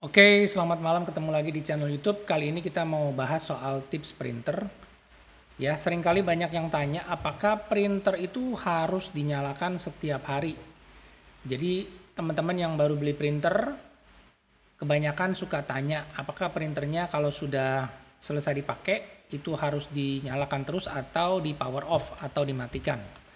Oke, selamat malam, ketemu lagi di channel YouTube. Kali ini kita mau bahas soal tips printer. Ya, seringkali banyak yang tanya apakah printer itu harus dinyalakan setiap hari. Jadi, teman-teman yang baru beli printer kebanyakan suka tanya apakah printernya kalau sudah selesai dipakai itu harus dinyalakan terus atau di power off atau dimatikan.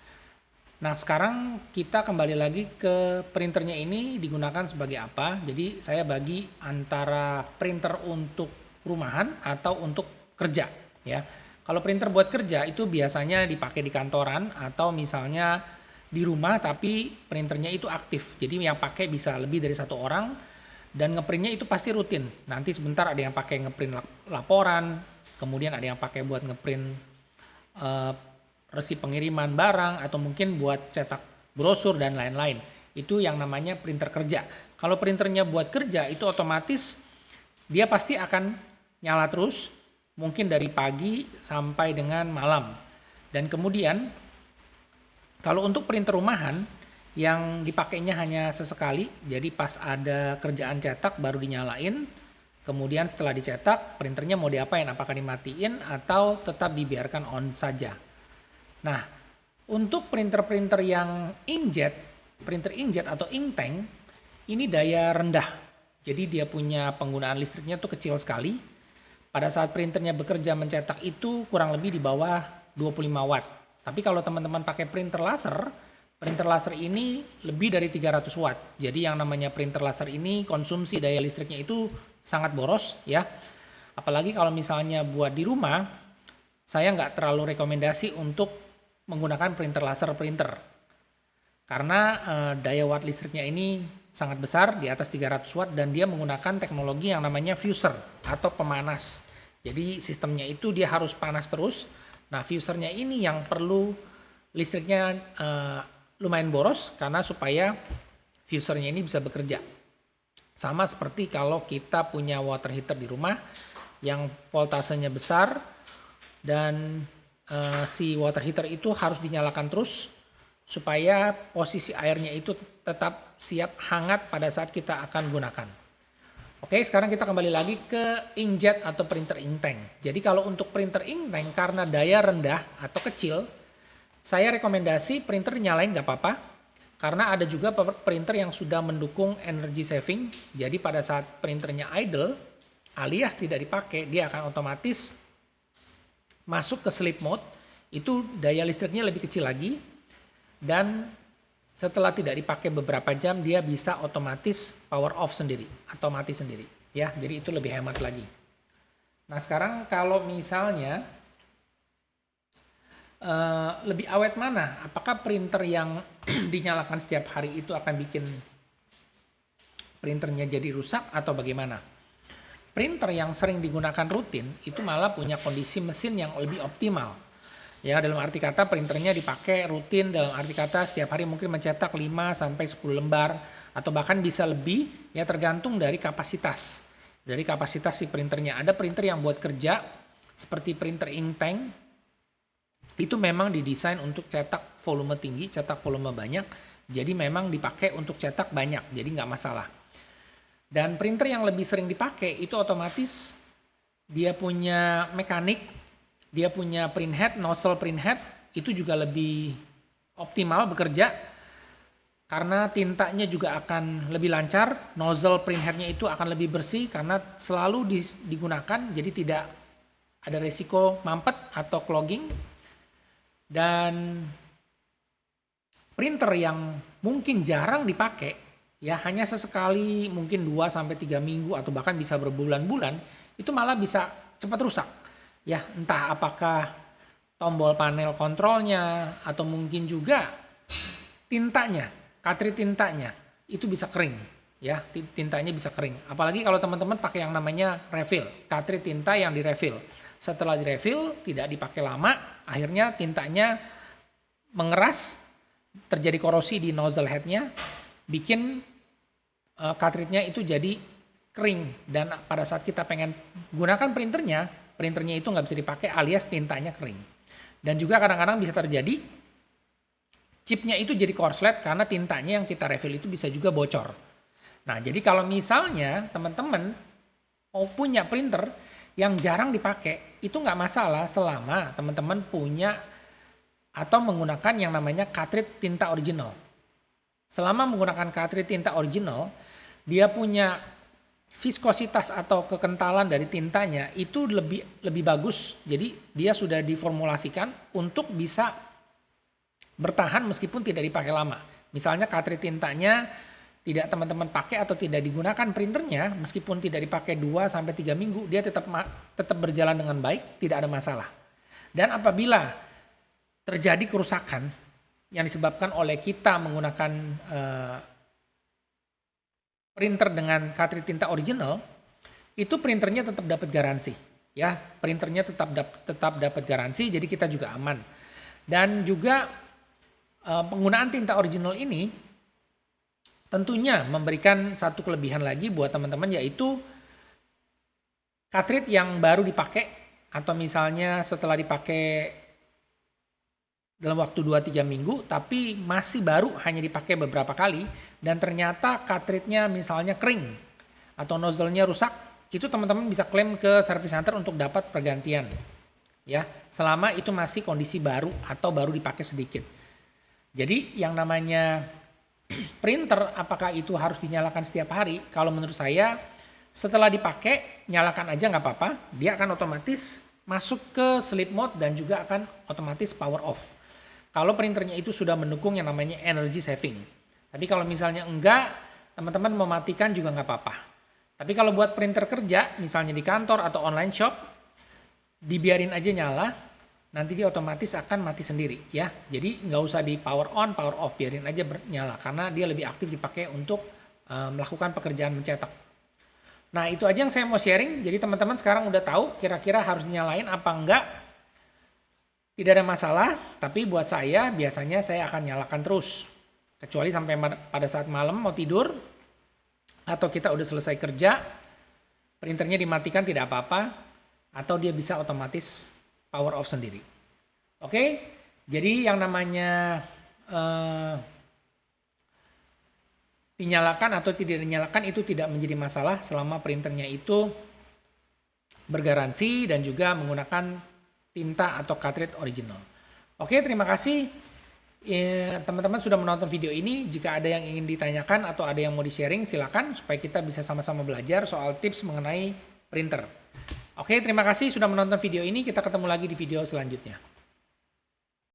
Nah, sekarang kita kembali lagi ke printernya ini digunakan sebagai apa. Jadi, saya bagi antara printer untuk rumahan atau untuk kerja. Ya, kalau printer buat kerja itu biasanya dipakai di kantoran atau misalnya di rumah tapi printernya itu aktif. Jadi, yang pakai bisa lebih dari satu orang dan ngeprintnya itu pasti rutin. Nanti sebentar ada yang pakai ngeprint laporan, kemudian ada yang pakai buat ngeprint eh, resip pengiriman barang atau mungkin buat cetak brosur dan lain-lain. Itu yang namanya printer kerja. Kalau printernya buat kerja itu otomatis dia pasti akan nyala terus, mungkin dari pagi sampai dengan malam. Dan kemudian kalau untuk printer rumahan yang dipakainya hanya sesekali, jadi pas ada kerjaan cetak baru dinyalain, kemudian setelah dicetak printernya mau diapain, apakah dimatiin atau tetap dibiarkan on saja. Nah, untuk printer-printer yang inkjet, printer inkjet atau ink tank, ini daya rendah. Jadi dia punya penggunaan listriknya tuh kecil sekali. Pada saat printernya bekerja mencetak itu kurang lebih di bawah 25 watt. Tapi kalau teman-teman pakai printer laser ini lebih dari 300 watt. Jadi yang namanya printer laser ini konsumsi daya listriknya itu sangat boros ya. Apalagi kalau misalnya buat di rumah, saya nggak terlalu rekomendasi untuk menggunakan printer laser printer. Karena daya watt listriknya ini sangat besar, di atas 300 watt, dan dia menggunakan teknologi yang namanya fuser atau pemanas. Jadi sistemnya itu dia harus panas terus. Nah, fusernya ini yang perlu listriknya lumayan boros karena supaya fusernya ini bisa bekerja. Sama seperti kalau kita punya water heater di rumah yang voltasenya besar dan si water heater itu harus dinyalakan terus supaya posisi airnya itu tetap siap hangat pada saat kita akan gunakan. Oke, sekarang kita kembali lagi ke inkjet atau printer ink tank. Jadi kalau untuk printer ink tank karena daya rendah atau kecil, saya rekomendasi printer nyalain nggak apa-apa. Karena ada juga printer yang sudah mendukung energy saving. Jadi pada saat printernya idle alias tidak dipakai, dia akan otomatis masuk ke sleep mode, itu daya listriknya lebih kecil lagi, dan setelah tidak dipakai beberapa jam dia bisa otomatis power off sendiri atau mati sendiri ya, jadi itu lebih hemat lagi. Nah, sekarang kalau misalnya lebih awet mana, apakah printer yang dinyalakan setiap hari itu akan bikin printernya jadi rusak atau bagaimana? Printer yang sering digunakan rutin itu malah punya kondisi mesin yang lebih optimal. Ya, dalam arti kata printernya dipakai rutin, dalam arti kata setiap hari mungkin mencetak 5 sampai 10 lembar atau bahkan bisa lebih, ya tergantung dari kapasitas. Dari kapasitas si printernya. Ada printer yang buat kerja seperti printer ink tank itu memang didesain untuk cetak volume tinggi, cetak volume banyak. Jadi memang dipakai untuk cetak banyak, jadi nggak masalah. Dan printer yang lebih sering dipakai itu otomatis dia punya mekanik, dia punya print head, nozzle print head itu juga lebih optimal bekerja karena tintanya juga akan lebih lancar, nozzle print headnya itu akan lebih bersih karena selalu digunakan, jadi tidak ada resiko mampet atau clogging. Dan printer yang mungkin jarang dipakai, ya hanya sesekali mungkin 2 sampai 3 minggu atau bahkan bisa berbulan-bulan, itu malah bisa cepat rusak. Ya, entah apakah tombol panel kontrolnya atau mungkin juga tintanya, cartridge tintanya itu bisa kering, ya, tintanya bisa kering. Apalagi kalau teman-teman pakai yang namanya refill, cartridge tinta yang direfill. Setelah direfill tidak dipakai lama, akhirnya tintanya mengeras, terjadi korosi di nozzle headnya, bikin cartridge-nya itu jadi kering, dan pada saat kita pengen gunakan printernya itu nggak bisa dipakai alias tintanya kering. Dan juga kadang-kadang bisa terjadi chipnya itu jadi korslet karena tintanya yang kita refill itu bisa juga bocor. Nah, jadi kalau misalnya teman-teman mau punya printer yang jarang dipakai, itu nggak masalah selama teman-teman punya atau menggunakan yang namanya cartridge tinta original. Selama menggunakan cartridge tinta original, dia punya viskositas atau kekentalan dari tintanya itu lebih bagus. Jadi dia sudah diformulasikan untuk bisa bertahan meskipun tidak dipakai lama. Misalnya cartridge tintanya tidak teman-teman pakai atau tidak digunakan printernya, meskipun tidak dipakai 2 sampai 3 minggu, dia tetap berjalan dengan baik, tidak ada masalah. Dan apabila terjadi kerusakan yang disebabkan oleh kita menggunakan printer dengan cartridge tinta original, itu printernya tetap dapat garansi. Ya, printernya tetap dapat garansi, jadi kita juga aman. Dan juga penggunaan tinta original ini tentunya memberikan satu kelebihan lagi buat teman-teman, yaitu cartridge yang baru dipakai atau misalnya setelah dipakai dalam waktu 2-3 minggu tapi masih baru, hanya dipakai beberapa kali dan ternyata cartridge-nya misalnya kering atau nozzle-nya rusak, itu teman-teman bisa klaim ke service center untuk dapat pergantian. Ya, selama itu masih kondisi baru atau baru dipakai sedikit. Jadi yang namanya printer, apakah itu harus dinyalakan setiap hari? Kalau menurut saya, setelah dipakai, nyalakan aja nggak apa-apa. Dia akan otomatis masuk ke sleep mode dan juga akan otomatis power off. Kalau printernya itu sudah mendukung yang namanya energy saving. Tapi kalau misalnya enggak, teman-teman mematikan juga nggak apa-apa. Tapi kalau buat printer kerja, misalnya di kantor atau online shop, dibiarin aja nyala, nanti dia otomatis akan mati sendiri ya. Jadi nggak usah di power on, power off, biarin aja nyala karena dia lebih aktif dipakai untuk melakukan pekerjaan mencetak. Nah, itu aja yang saya mau sharing. Jadi teman-teman sekarang udah tahu kira-kira harus dinyalain apa enggak. Tidak ada masalah, tapi buat saya biasanya saya akan nyalakan terus. Kecuali sampai pada saat malam mau tidur atau kita udah selesai kerja, printernya dimatikan tidak apa-apa, atau dia bisa otomatis power off sendiri. Oke, jadi yang namanya dinyalakan atau tidak dinyalakan itu tidak menjadi masalah selama printernya itu bergaransi dan juga menggunakan tinta atau cartridge original. Oke, terima kasih teman-teman sudah menonton video ini. Jika ada yang ingin ditanyakan atau ada yang mau di-sharing, silakan supaya kita bisa sama-sama belajar soal tips mengenai printer. Oke, terima kasih sudah menonton video ini. Kita ketemu lagi di video selanjutnya.